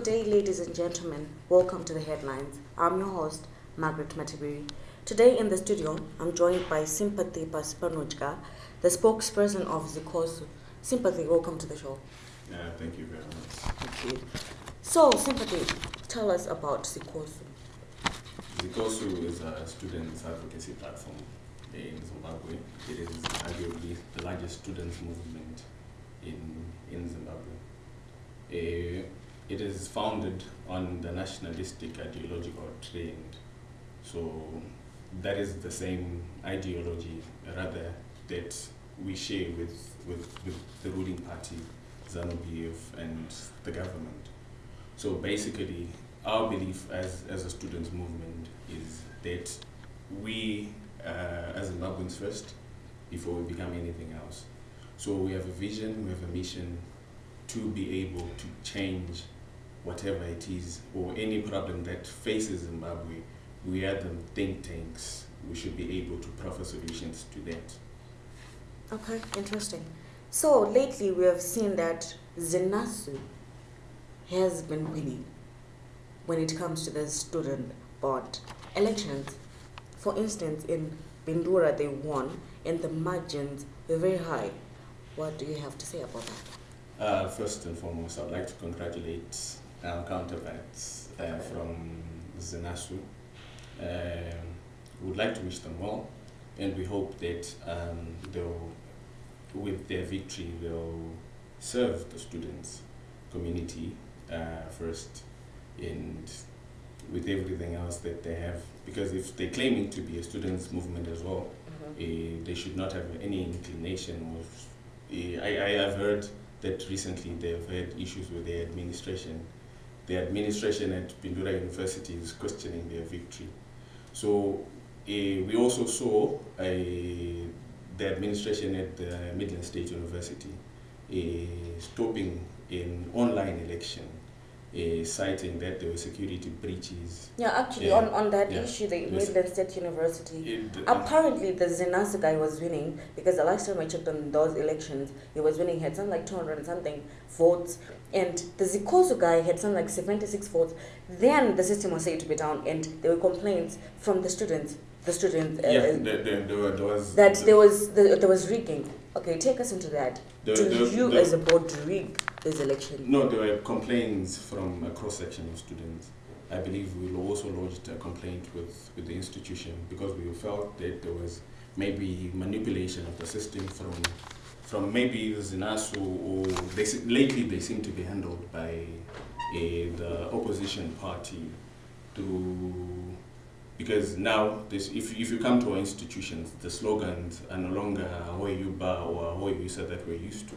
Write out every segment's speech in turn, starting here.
Good day, ladies and gentlemen. Welcome to the headlines. I'm your host, Margaret Matibiri. Today in the studio, I'm joined by Sympathy Pasipanodya, the spokesperson of Zicosu. Sympathy, welcome to the show. Thank you very much. Thank you. So, Sympathy, tell us about Zicosu. Zicosu is a students' advocacy platform in Zimbabwe. It is arguably the largest students' movement in Zimbabwe. It is founded on the nationalistic ideological trend. So that is the same ideology, rather, that we share with the ruling party, ZANU-PF, and the government. So basically, our belief as a students' movement is that we, as Zimbabweans first, before we become anything else. So we have a vision, we have a mission to be able to change whatever it is or any problem that faces Zimbabwe. We are the think tanks. We should be able to proffer solutions to that. Okay, interesting. So lately we have seen that Zicosu has been winning when it comes to the student board elections. For instance, in Bindura they won and the margins were very high. What do you have to say about that? First and foremost, I'd like to congratulate our counterparts from Zicosu. We would like to wish them well, and we hope that with their victory, they'll serve the students' community first, and with everything else that they have. Because if they're claiming to be a students' movement as well, they should not have any inclination of. I have heard that recently they've had issues with their administration. The administration at Bindura University is questioning their victory. So we also saw the administration at the Midland State University stopping an online election, citing that there were security breaches. Yeah, actually, on that issue, the Midland State University, apparently the Zicosu guy was winning, because the last time I checked on those elections, he was winning, he had something like 200 and something votes, and the Zicosu guy had something like 76 votes. Then the system was said to be down, and there were complaints from the students. There was rigging. Okay, take us into that. As a board rig this election? No, there were complaints from a cross-section of students. I believe we also lodged a complaint with the institution because we felt that there was maybe manipulation of the system from maybe the Zicosu, or lately they seem to be handled by the opposition party because now, if you come to our institutions, the slogans are no longer "Ahoy Yuba" or "Ahoy Yusa" that we're used to,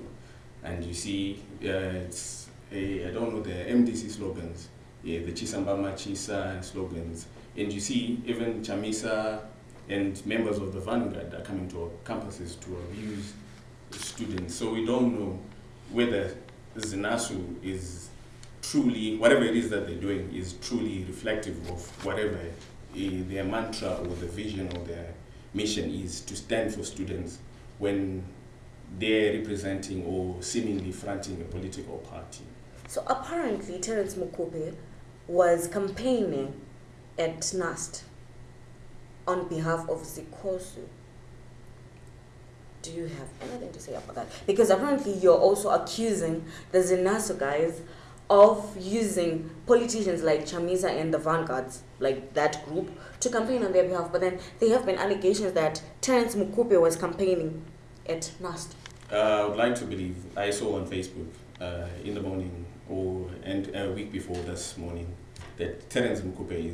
and you see, it's I don't know, the MDC slogans, the Chisamba Machisa slogans, and you see even Chamisa and members of the Vanguard are coming to our campuses to abuse students. So we don't know whether Zicosu is truly, whatever it is that they're doing is truly reflective of whatever their mantra or the vision or their mission is to stand for students when they're representing or seemingly fronting a political party. So apparently Terence Mukupe was campaigning at NAST on behalf of Zicosu. Do you have anything to say about that? Because apparently you're also accusing the Zicosu guys of using politicians like Chamisa and the Vanguards, like that group, to campaign on their behalf. But then there have been allegations that Terence Mukupe was campaigning at NAST. I would like to believe, I saw on Facebook in the morning and a week before this morning that Terence Mukupe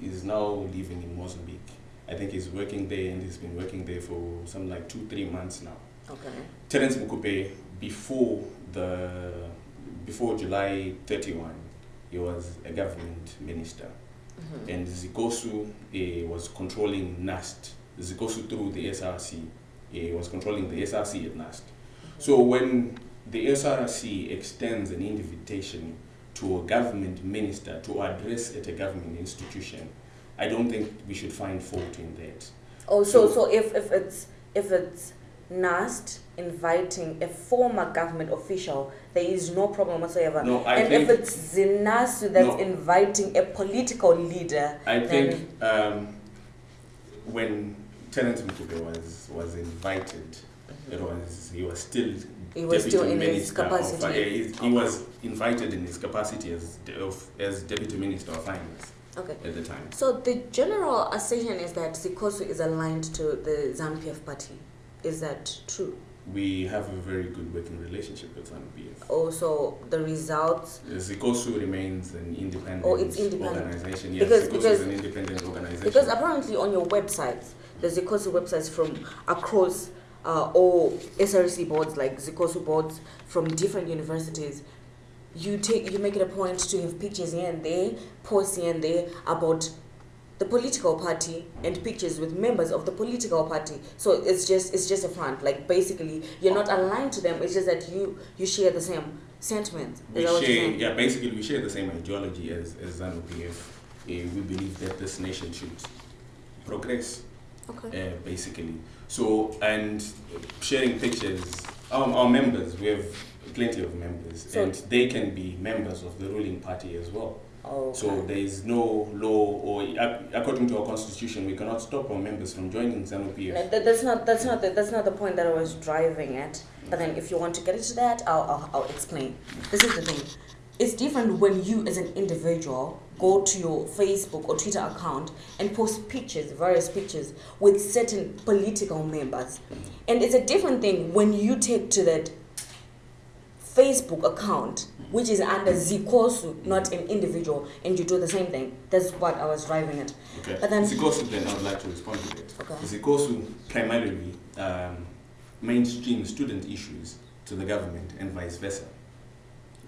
is now living in Mozambique. I think he's working there, and he's been working there for something like 2-3 months now. Okay. Terence Mukupe, before July 31, he was a government minister. And Zicosu was controlling NAST. Zicosu through the SRC was controlling the SRC at NAST. So when the SRC extends an invitation to a government minister to address at a government institution, I don't think we should find fault in that. Oh, so if it's NAST inviting a former government official, there is no problem whatsoever. No, I and think if it's ZINASU that's inviting a political leader, I think when Terence Mukube was invited, he was still in his capacity. He was invited in his capacity as Deputy Minister of Finance at the time. So the general assertion is that Zicosu is aligned to the ZANU-PF party. Is that true? We have a very good working relationship with ZANU-PF. Also, the results... Zicosu remains an independent organization. Yes, because is an independent organization. Because apparently on your websites, the Zicosu websites from across all SRC boards, like Zicosu boards from different universities, you make it a point to have pictures here and there, posts here and there about the political party and pictures with members of the political party. So it's just a front. Like basically, you're not aligned to them. It's just that you share the same sentiments. Basically we share the same ideology as ZANU-PF. We believe that this nation should progress. Okay. Basically. So, and sharing pictures, our members, we have plenty of members, and they can be members of the ruling party as well. Okay. So there is no law, or according to our constitution, we cannot stop our members from joining ZANU-PF. No, that's not the point that I was driving at. But then, if you want to get into that, I'll explain. This is the thing. It's different when you, as an individual, go to your Facebook or Twitter account and post pictures, various pictures, with certain political members. And it's a different thing when you take to that Facebook account, which is under Zicosu, not an individual, and you do the same thing. That's what I was driving at. Okay. But then Zicosu, then I would like to respond to it. Okay. Zicosu primarily mainstream student issues to the government and vice versa.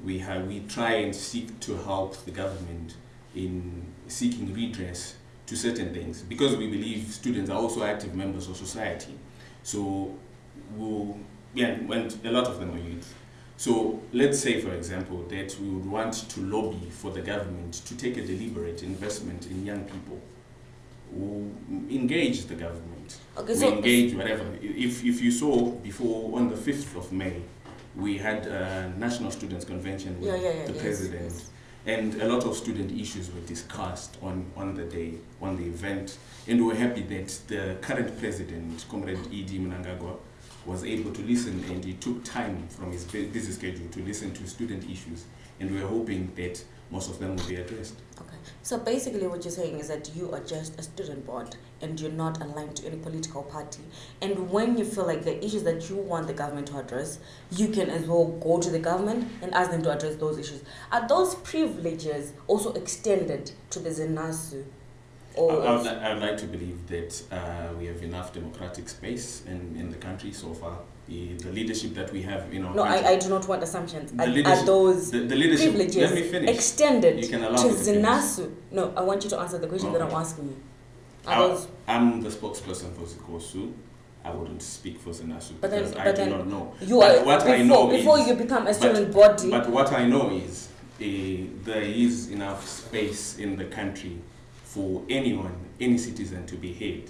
We try and seek to help the government in seeking redress to certain things, because we believe students are also active members of society. So, and a lot of them are youth. So let's say, for example, that we would want to lobby for the government to take a deliberate investment in young people, who engage the government, engage whatever. If you saw before, on the 5th of May, we had a National Students' Convention with the President, and a lot of student issues were discussed on the day, on the event, and we were happy that the current President, Comrade E.D. Mnangagwa, was able to listen, and he took time from his busy schedule to listen to student issues, and we're hoping that most of them will be addressed. Okay, so basically what you're saying is that you are just a student board and you're not aligned to any political party, and when you feel like the issues that you want the government to address, you can as well go to the government and ask them to address those issues. Are those privileges also extended to the ZINASU? I would like to believe that we have enough democratic space in the country so far. The leadership that we have in our country. I do not want assumptions. Are those privileges extended to ZINASU? No, I want you to answer the question that I'm asking you. I'm the spokesperson for Zicosu. I wouldn't speak for ZINASU because I do not know. Before you become a student body. But what I know is there is enough space in the country for anyone, any citizen to be heard.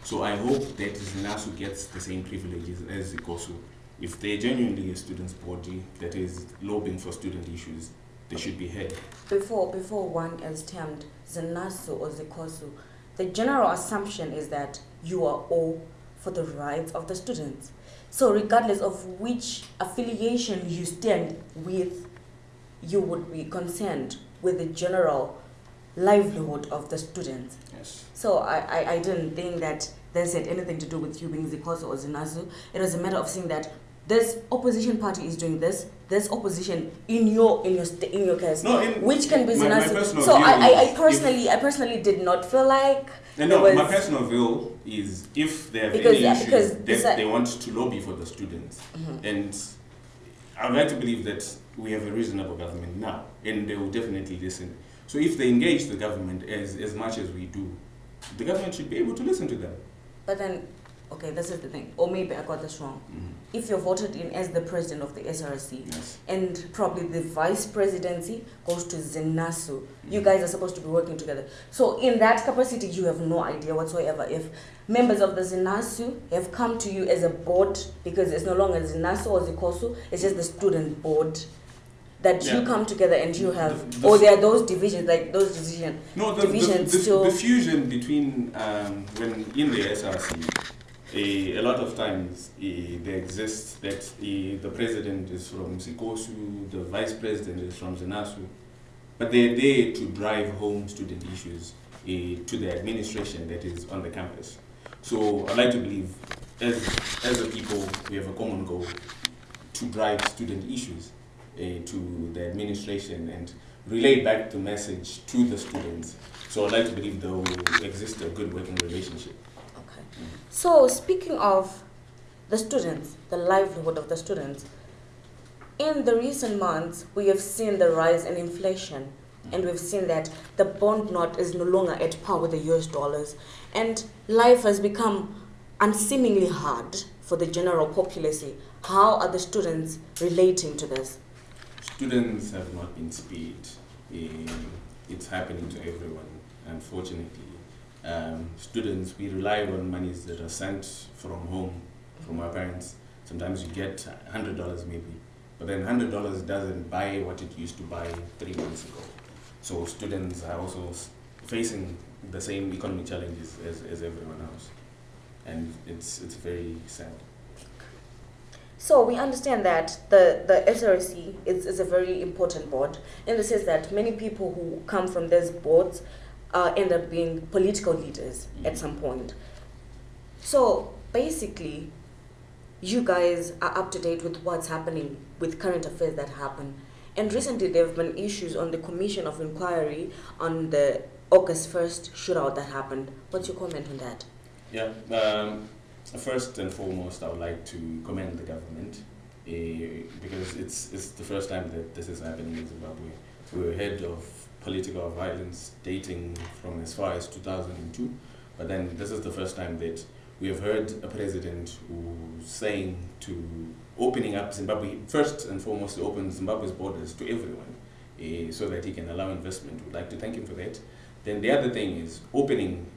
So I hope that ZINASU gets the same privileges as Zicosu. If they're genuinely a student's body that is lobbying for student issues, they should be heard. Before one is termed ZINASU or Zicosu, the general assumption is that you are all for the rights of the students. So regardless of which affiliation you stand with, you would be concerned with the general livelihood of the students. Yes. So I didn't think that this had anything to do with you being Zicosu or ZINASU. It was a matter of saying that this opposition party is doing this opposition in your case, which can be ZINASU. So I personally did not feel like my personal view is if they have any issues that they want to lobby for the students, and I'd like to believe that we have a reasonable government now, and they will definitely listen. So if they engage the government as much as we do, the government should be able to listen to them. But then, okay, this is the thing, or maybe I got this wrong. If you're voted in as the president of the SRC, Yes. and probably the vice presidency goes to Zicosu, you guys are supposed to be working together. So in that capacity, you have no idea whatsoever if members of the Zicosu have come to you as a board, because it's no longer Zicosu or Zicosu, it's just the student board, that you Yeah. come together and you have, The or there are those divisions, like those divisions. No, divisions still. the fusion between when in the SRC, a lot of times there exists that the president is from Zicosu, the vice president is from Zicosu, but they're there to drive home student issues to the administration that is on the campus. So I'd like to believe, as a people, we have a common goal to drive student issues to the administration and relay back the message to the students. So I'd like to believe there will exist a good working relationship. Okay. So speaking of the students, the livelihood of the students, in the recent months, we have seen the rise in inflation, and we've seen that the bond note is no longer at par with the US dollars, and life has become unseemingly hard for the general populace. How are the students relating to this? Students have not been spared. It's happening to everyone, unfortunately. Students, we rely on monies that are sent from home, from our parents. Sometimes you get $100 maybe, but then $100 doesn't buy what it used to buy 3 months ago. So students are also facing the same economic challenges as everyone else. And it's very sad. So we understand that the SRC is a very important board, in the sense that many people who come from these boards end up being political leaders at some point. So basically, you guys are up to date with what's happening with current affairs that happen. And recently there have been issues on the Commission of Inquiry on the August 1st shootout that happened. What's your comment on that? Yeah. First and foremost, I would like to commend the government because it's the first time that this is happening in Zimbabwe. We're ahead of political violence dating from as far as 2002, but then this is the first time that we have heard a president who's saying to opening up Zimbabwe, first and foremost, to open Zimbabwe's borders to everyone so that he can allow investment. We'd like to thank him for that. Then the other thing is opening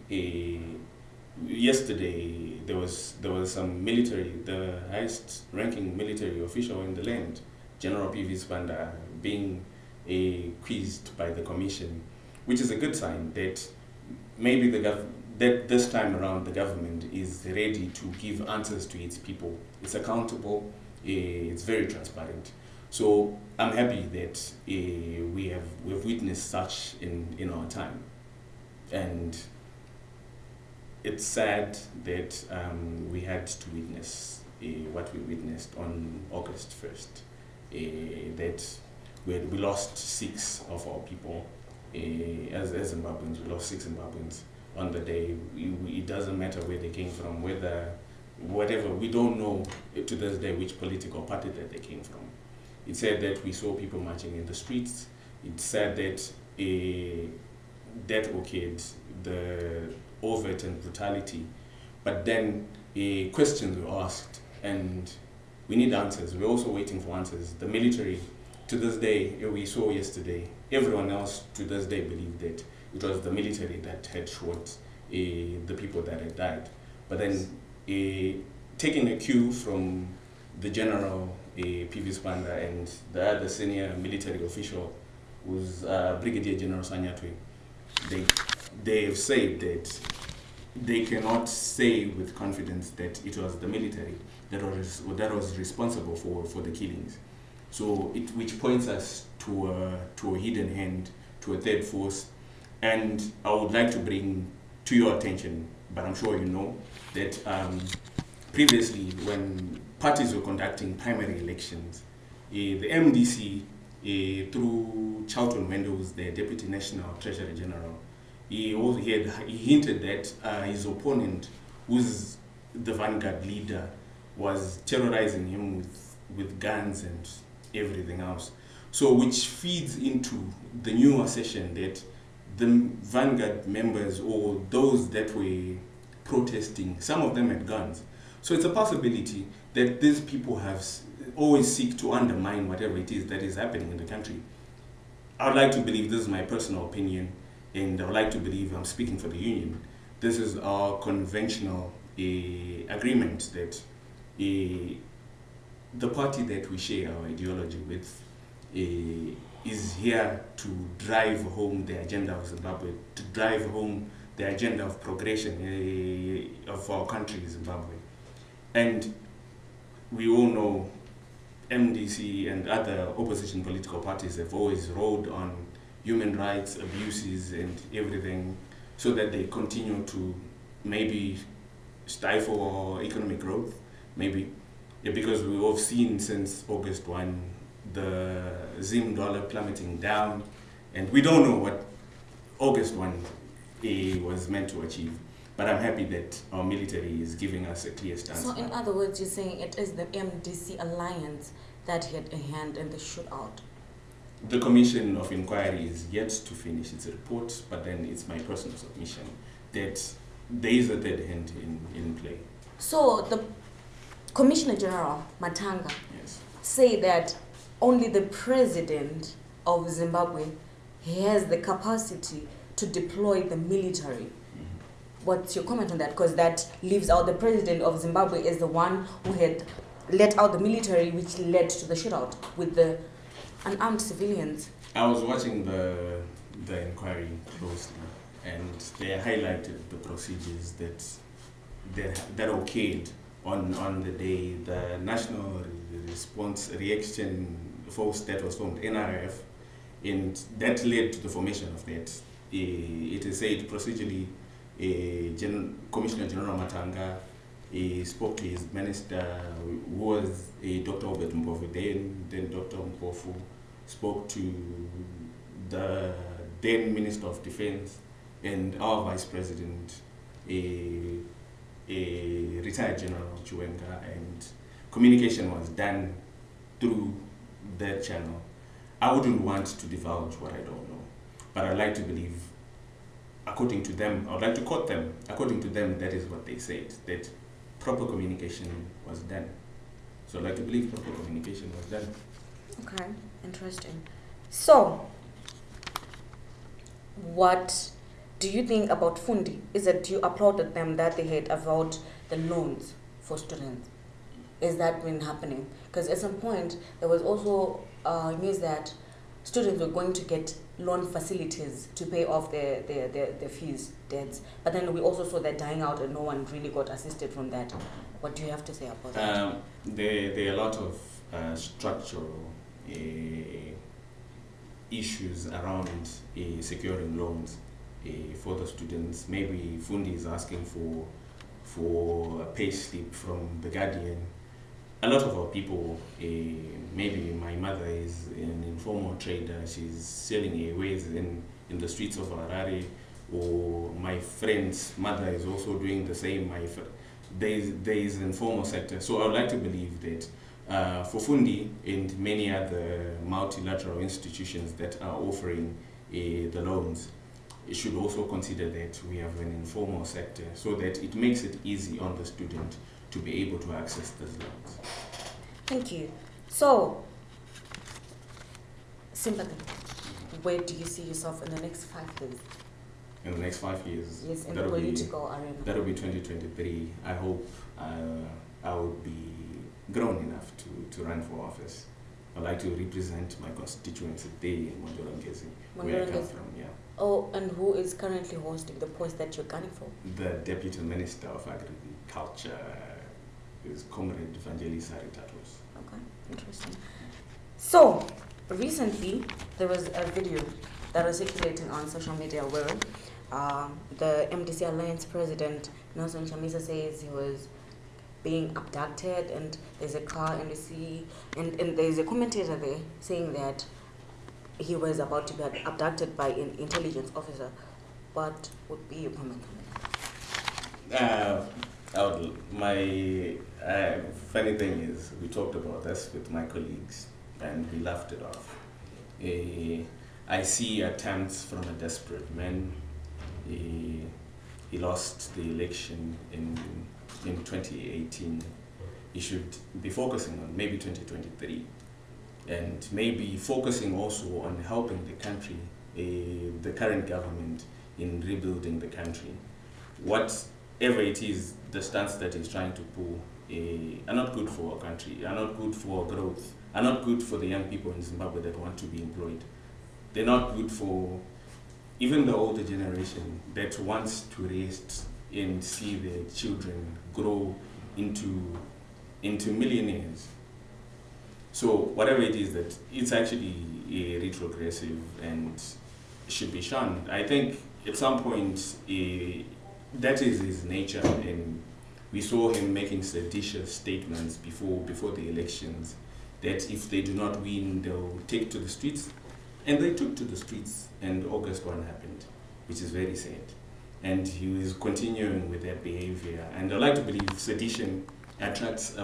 yesterday there was some military, the highest ranking military official in the land, General P.V. Spanda, being quizzed by the commission, which is a good sign that maybe that this time around the government is ready to give answers to its people. It's accountable, it's very transparent. So I'm happy that we've witnessed such in our time. And it's sad that we had to witness what we witnessed on August 1st, that we lost 6 of our people. As Zimbabweans, we lost 6 Zimbabweans on the day. It doesn't matter where they came from, whatever, we don't know to this day which political party that they came from. It said that we saw people marching in the streets. It said that that occurred, the overt and brutality, but then questions were asked and we need answers. We're also waiting for answers. The military, to this day, we saw yesterday, everyone else to this day believed that it was the military that had shot the people that had died. But then taking a cue from the General P.V. Spanda and the other senior military official, who's Brigadier General Sanyatwe, they have said that they cannot say with confidence that it was the military that was responsible for the killings. So which points us to a hidden hand, to a third force. And I would like to bring to your attention, but I'm sure you know, that previously when parties were conducting primary elections, the MDC, through Charlton Wendell's, the Deputy National Treasury General, he hinted that his opponent, who's the vanguard leader, was terrorizing him with guns and everything else. So which feeds into the new assertion that the vanguard members, or those that were protesting. Some of them had guns. So it's a possibility that these people have always seek to undermine whatever it is that is happening in the country. I would like to believe, this is my personal opinion, and I would like to believe I'm speaking for the union, this is our conventional agreement that the party that we share our ideology with is here to drive home the agenda of Zimbabwe, to drive home the agenda of progression of our country, Zimbabwe. And we all know MDC and other opposition political parties have always rode on human rights abuses and everything, so that they continue to maybe stifle our economic growth, maybe. Yeah, because we have seen since August 1 the Zim dollar plummeting down, and we don't know what August 1 was meant to achieve. But I'm happy that our military is giving us a clear stance. So in other words, you're saying it is the MDC alliance that had a hand in the shootout? The Commission of Inquiry is yet to finish its report, but then it's my personal submission that there is a third hand in play. So the Commissioner General, Matanga, Yes. say that only the president of Zimbabwe has the capacity to deploy the military. What's your comment on that? Because that leaves out the president of Zimbabwe as the one who had let out the military, which led to the shootout with the unarmed civilians. I was watching the inquiry closely, and they highlighted the procedures that occurred on the day. The National Response Reaction Force that was formed, NRF, and that led to the formation of that. It is said procedurally, Commissioner General Matanga spoke to his minister, who was Dr. Obed Mpofu, then Dr. Mpofu spoke to the then Minister of Defense and our Vice President, retired General Chiwenga, and communication was done through that channel. I wouldn't want to divulge what I don't know, but I'd like to believe, according to them, I would like to quote them, according to them, that is what they said, that proper communication was done. So I'd like to believe proper communication was done. Okay, interesting. So, what do you think about Fundi? Is that you applauded them that they had avowed the loans for students? Is that been happening? Because at some point, there was also news that students were going to get loan facilities to pay off their fees, debts. But then we also saw that dying out and no one really got assisted from that. What do you have to say about that? There are a lot of structural issues around securing loans for the students. Maybe Fundi is asking for a pay slip from the Guardian. A lot of our people, maybe my mother is an informal trader, she's selling wares in the streets of Harare, or my friend's mother is also doing the same. There is an informal sector. So I would like to believe that for Fundi and many other multilateral institutions that are offering the loans, it should also consider that we have an informal sector, so that it makes it easy on the student to be able to access those loans. Thank you. So, Sympathy, where do you see yourself in the next 5 years? In the next 5 years? Yes, in the political arena. That'll be 2023. I hope I would be grown enough to run for office. I'd like to represent my constituency there in Bindura, where I come from, yeah. Oh, and who is currently hosting the post that you're gunning for? The Deputy Minister of Agriculture is Comrade Evangelist Haritatos. Okay, interesting. So, recently, there was a video that was circulating on social media where the MDC Alliance President, Nelson Chamisa, says he was being abducted, and there's a car in the sea, and there's a commentator there saying that he was about to be abducted by an intelligence officer. What would be your comment on that? Funny thing is, we talked about this with my colleagues, and we laughed it off. I see attempts from a desperate man. he lost the election in 2018, he should be focusing on maybe 2023, and maybe focusing also on helping the country, the current government, in rebuilding the country. Whatever it is, the stance that he's trying to pull are not good for our country, are not good for growth, are not good for the young people in Zimbabwe that want to be employed. They're not good for even the older generation that wants to rest and see their children grow into millionaires. So whatever it is, that it's actually retrogressive and should be shunned. I think at some point that is his nature, and we saw him making seditious statements before the elections that if they do not win, they'll take to the streets. And they took to the streets, and August 1 happened, which is very sad. And he is continuing with that behavior. And I like to believe sedition attracts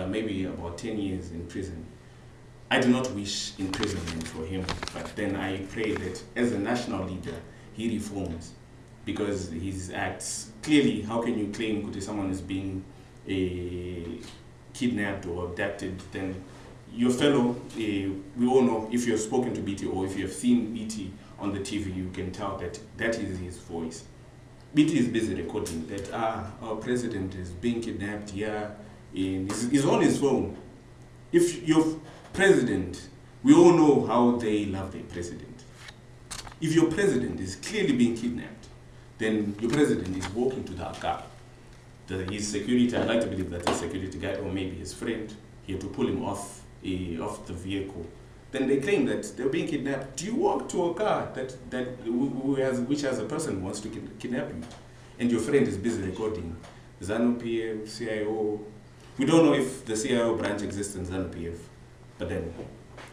maybe about 10 years in prison. I do not wish imprisonment for him, but then I pray that as a national leader, he reforms, because his acts, clearly, how can you claim that someone is being kidnapped or abducted? Then your fellow, we all know, if you've spoken to BT or if you have seen BT on the TV, you can tell that that is his voice. BT is busy recording that our president is being kidnapped here, he's on his phone. If your president, we all know how they love their president. If your president is clearly being kidnapped, then your president is walking to that car. His security, I like to believe that his security guy, or maybe his friend, he had to pull him off the vehicle. Then they claim that they're being kidnapped. Do you walk to a car which has a person who wants to kidnap you, and your friend is busy recording ZANU-PF, CIO? We don't know if the CIO branch exists in ZANU-PF, but then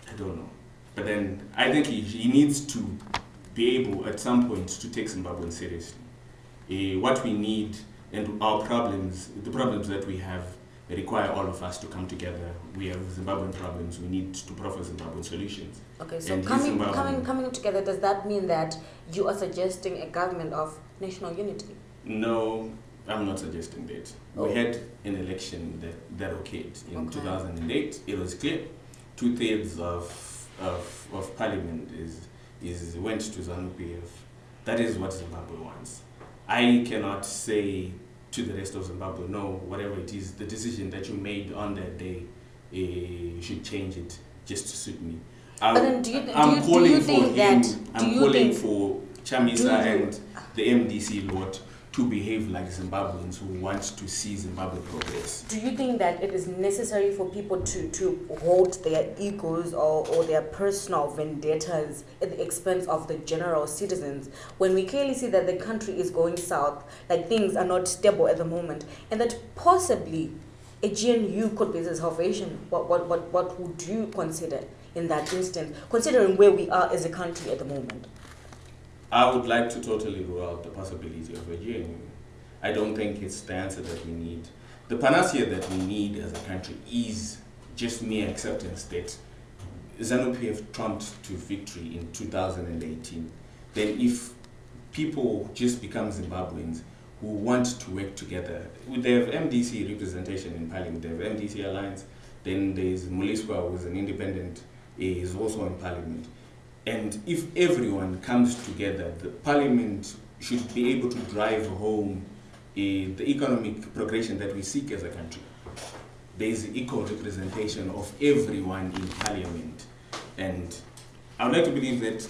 I don't know. But then I think he needs to be able at some point to take Zimbabweans seriously. What we need and our problems, the problems that we have, require all of us to come together. We have Zimbabwean problems. We need to proffer Zimbabwean solutions. Okay, so coming together, does that mean that you are suggesting a government of national unity? No, I'm not suggesting that. We had an election that occurred in 2008. It was clear. 2/3 of parliament went to ZANU-PF. That is what Zimbabwe wants. I cannot say to the rest of Zimbabwe, no, whatever it is, the decision that you made on that day, you should change it just to suit me. I'm calling for Chamisa and the MDC lot to behave like Zimbabweans who want to see Zimbabwe progress. Do you think that it is necessary for people to hold their egos or their personal vendettas at the expense of the general citizens, when we clearly see that the country is going south, like things are not stable at the moment, and that possibly a GNU could be the salvation? What would you consider in that instance, considering where we are as a country at the moment? I would like to totally rule out the possibility of a GNU. I don't think it's the answer that we need. The panacea that we need as a country is just mere acceptance that ZANU-PF trumped to victory in 2018. Then if people just become Zimbabweans who want to work together, they have MDC representation in parliament, they have MDC alliance, then there's Muliswa, who is an independent, is also in parliament. And if everyone comes together, the parliament should be able to drive home the economic progression that we seek as a country. There is equal representation of everyone in parliament. And I would like to believe that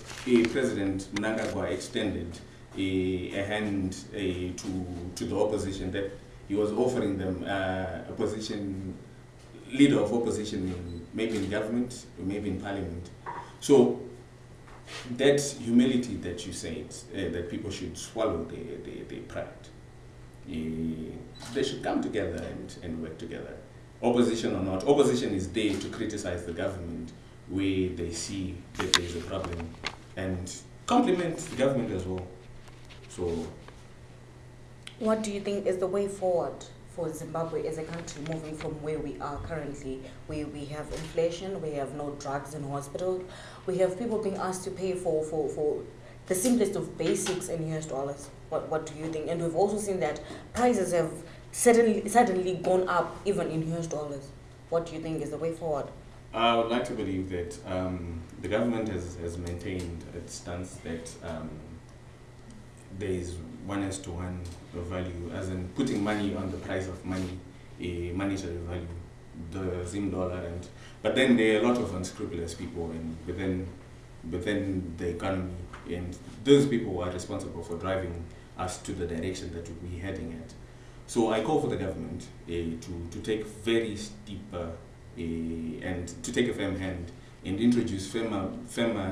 President Mnangagwa extended a hand to the opposition, that he was offering them a position, leader of opposition, maybe in government or maybe in parliament. So that humility that you said, that people should swallow their pride, they should come together and work together. Opposition or not, opposition is there to criticize the government where they see that there is a problem, and compliment the government as well. So, what do you think is the way forward for Zimbabwe as a country, moving from where we are currently, where we have inflation, we have no drugs in hospital, we have people being asked to pay for the simplest of basics in US dollars. What do you think? And we've also seen that prices have suddenly gone up even in US dollars. What do you think is the way forward? I would like to believe that the government has maintained its stance that there is 1:1 value, as in putting money on the price of money, a monetary value, the Zim dollar, but then there are a lot of unscrupulous people within the economy, and those people are responsible for driving us to the direction that we're heading at. So I call for the government to take very steep and to take a firm hand and introduce firmer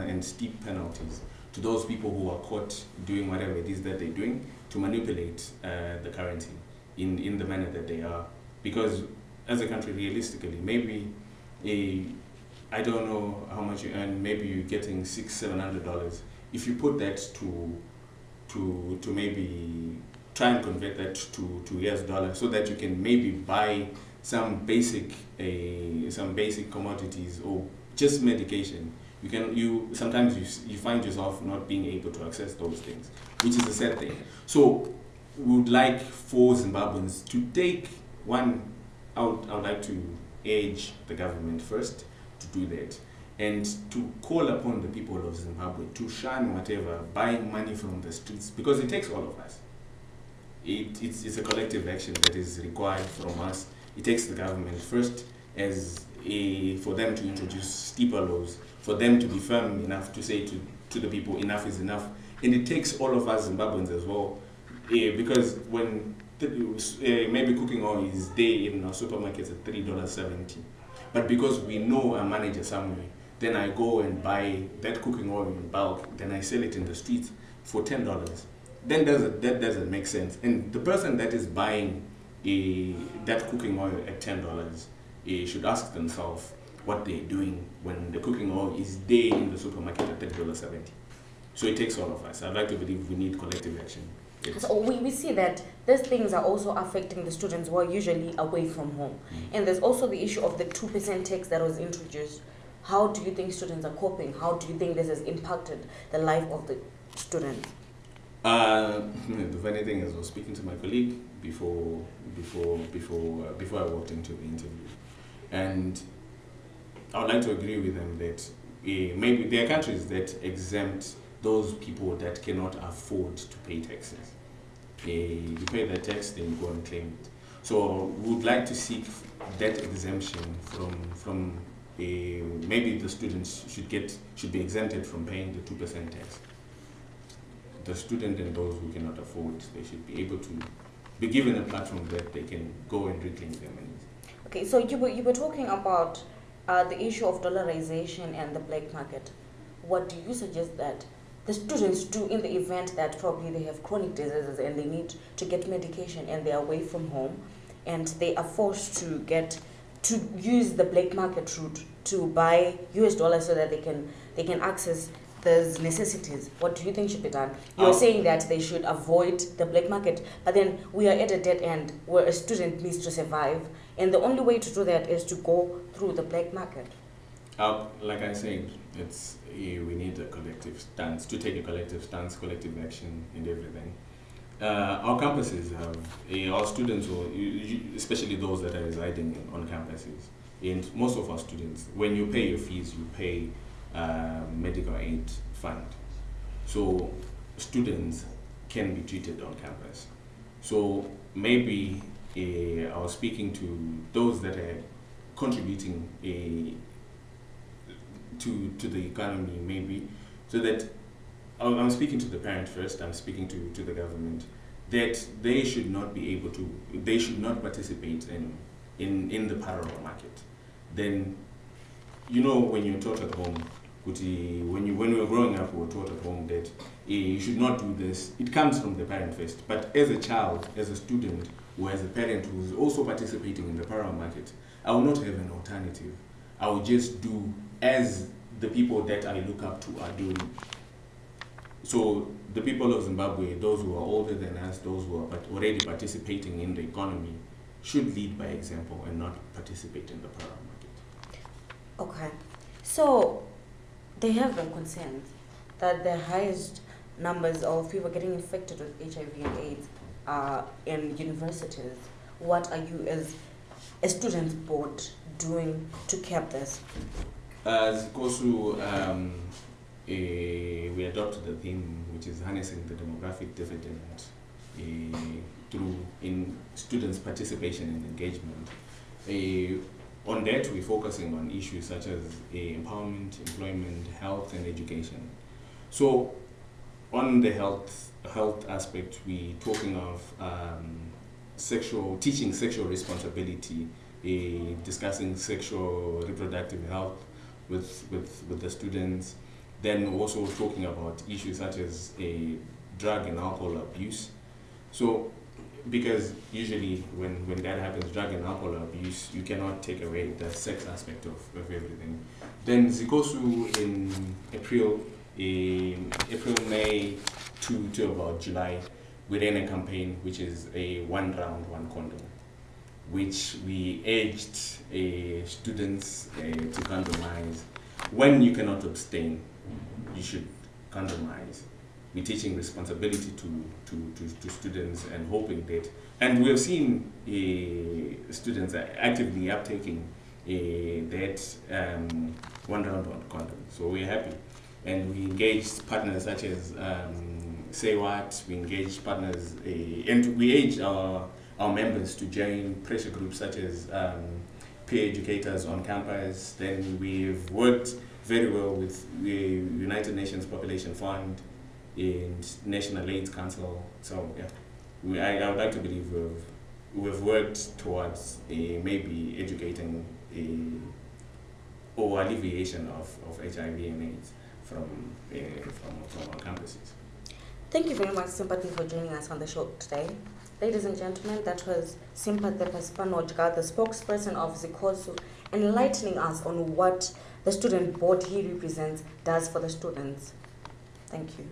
and steep penalties to those people who are caught doing whatever it is that they're doing to manipulate the currency in the manner that they are. Because as a country, realistically, maybe I don't know how much you earn, maybe you're getting $600-700. If you put that to maybe try and convert that to US dollars so that you can maybe buy some basic commodities or just medication, sometimes you find yourself not being able to access those things, which is a sad thing. So we would like for Zimbabweans to take one. I would like to urge the government first to do that and to call upon the people of Zimbabwe to shun whatever buying money from the streets, because it takes all of us. It's a collective action that is required from us. It takes the government first for them to introduce steeper laws, for them to be firm enough to say to the people, enough is enough. And it takes all of us Zimbabweans as well, because when maybe cooking oil is there in our supermarkets at $3.70, but because we know a manager somewhere, then I go and buy that cooking oil in bulk, then I sell it in the streets for $10. Then that doesn't make sense. And the person that is buying that cooking oil at $10 should ask themselves what they're doing when the cooking oil is there in the supermarket at $3.70. So it takes all of us. I'd like to believe we need collective action. Yes. So we see that these things are also affecting the students who are usually away from home. And there's also the issue of the 2% tax that was introduced. How do you think students are coping? How do you think this has impacted the life of the students? The funny thing is, I was speaking to my colleague before I walked into the interview, and I would like to agree with them that maybe there are countries that exempt those people that cannot afford to pay taxes. You pay the tax, then you go and claim it. So we would like to seek that exemption from maybe the students should be exempted from paying the 2% tax. The student and those who cannot afford, they should be able to be given a platform that they can go and reclaim their money. Okay, so you were talking about the issue of dollarization and the black market. What do you suggest that the students do in the event that probably they have chronic diseases and they need to get medication and they're away from home and they are forced to use the black market route to buy US dollars so that they can access those necessities? What do you think should be done? You're saying that they should avoid the black market, but then we are at a dead end where a student needs to survive, and the only way to do that is to go through the black market. Like I said, we need a collective stance, to take a collective stance, collective action and everything. Our campuses have, our students, especially those that are residing on campuses, and most of our students, when you pay your fees, you pay medical aid fund. So students can be treated on campus. So maybe I was speaking to those that are contributing to the economy, maybe, so that I'm speaking to the parent first, I'm speaking to the government, that they should not participate in the parallel market. Then, when you're taught at home, when we were growing up, we were taught at home that you should not do this. It comes from the parent first. But as a child, as a student, or as a parent who's also participating in the parallel market, I will not have an alternative. I will just do as the people that I look up to are doing. So the people of Zimbabwe, those who are older than us, those who are already participating in the economy, should lead by example and not participate in the parallel market. Okay. So there have been concerns that the highest numbers of people getting infected with HIV and AIDS in universities. What are you as a students board doing to cap this? Zicosu, we adopted the theme, which is harnessing the demographic dividend through in students' participation and engagement. On that, we're focusing on issues such as empowerment, employment, health, and education. So, on the health aspect, we're talking of teaching sexual responsibility, discussing sexual reproductive health with the students. Then also talking about issues such as drug and alcohol abuse. So, because usually when that happens, drug and alcohol abuse, you cannot take away the sex aspect of everything. Then Zicosu in April, May to about July, we ran a campaign which is a one round, one condom, which we urged students to condomize. When you cannot abstain, you should condomize. We're teaching responsibility to students and hoping that, and we have seen students are actively uptaking that one round, one condom. So we're happy. And we engaged partners such as Say What, we engaged partners, and we urged our members to join pressure groups such as peer educators on campus. Then we've worked very well with the United Nations Population Fund and National AIDS Council. So yeah, I would like to believe we've worked towards maybe educating or alleviation of HIV and AIDS from our campuses. Thank you very much, Sympathy, for joining us on the show today. Ladies and gentlemen, that was Sympathy Pasipanodya, the spokesperson of Zicosu, enlightening us on what the student board he represents does for the students. Thank you.